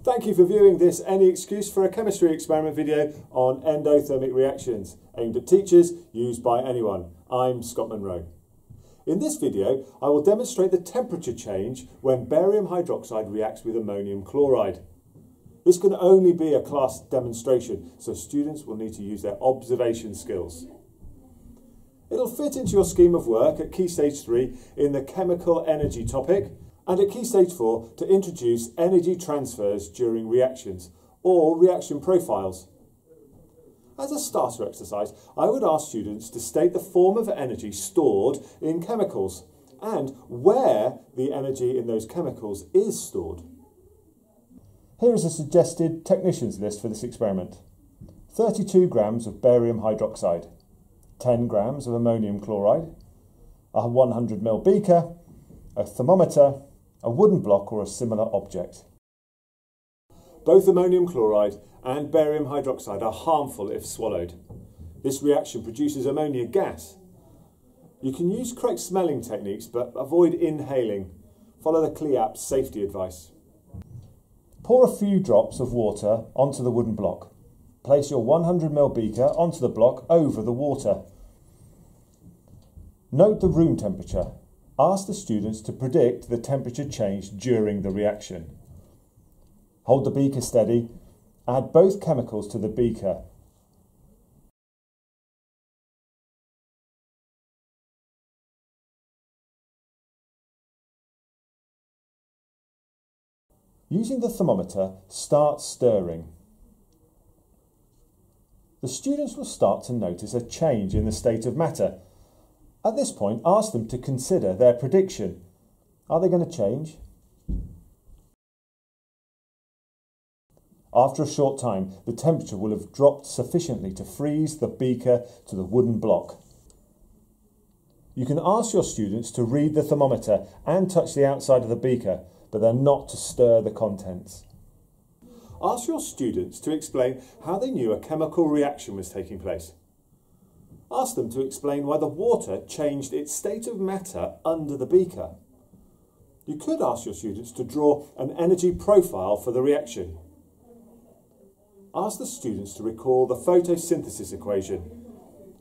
Thank you for viewing this Any Excuse for a Chemistry Experiment video on endothermic reactions, aimed at teachers, used by anyone. I'm Scott Monroe. In this video, I will demonstrate the temperature change when barium hydroxide reacts with ammonium chloride. This can only be a class demonstration, so students will need to use their observation skills. It'll fit into your scheme of work at Key Stage 3 in the chemical energy topic, and at Key Stage 4 to introduce energy transfers during reactions, or reaction profiles. As a starter exercise, I would ask students to state the form of energy stored in chemicals, and where the energy in those chemicals is stored. Here is a suggested technician's list for this experiment. 32 grams of barium hydroxide, 10 grams of ammonium chloride, a 100 ml beaker, a thermometer, a wooden block or a similar object. Both ammonium chloride and barium hydroxide are harmful if swallowed. This reaction produces ammonia gas. You can use correct smelling techniques, but avoid inhaling. Follow the CLIAP safety advice. Pour a few drops of water onto the wooden block. Place your 100 ml beaker onto the block over the water. Note the room temperature. Ask the students to predict the temperature change during the reaction. Hold the beaker steady. Add both chemicals to the beaker. Using the thermometer, start stirring. The students will start to notice a change in the state of matter. At this point, ask them to consider their prediction. Are they going to change? After a short time, the temperature will have dropped sufficiently to freeze the beaker to the wooden block. You can ask your students to read the thermometer and touch the outside of the beaker, but they're not to stir the contents. Ask your students to explain how they knew a chemical reaction was taking place. Ask them to explain why the water changed its state of matter under the beaker. You could ask your students to draw an energy profile for the reaction. Ask the students to recall the photosynthesis equation.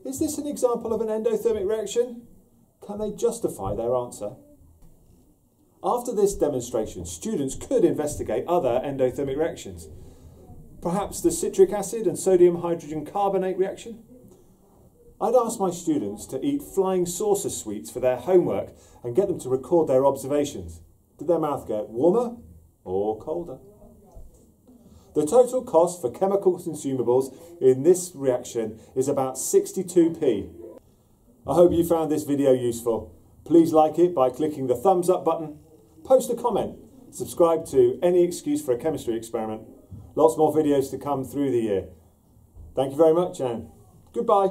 Is this an example of an endothermic reaction? Can they justify their answer? After this demonstration, students could investigate other endothermic reactions. Perhaps the citric acid and sodium hydrogen carbonate reaction? I'd ask my students to eat flying saucer sweets for their homework and get them to record their observations. Did their mouth get warmer or colder? The total cost for chemical consumables in this reaction is about 62p. I hope you found this video useful. Please like it by clicking the thumbs up button, post a comment, subscribe to Any Excuse for a Chemistry Experiment. Lots more videos to come through the year. Thank you very much and goodbye.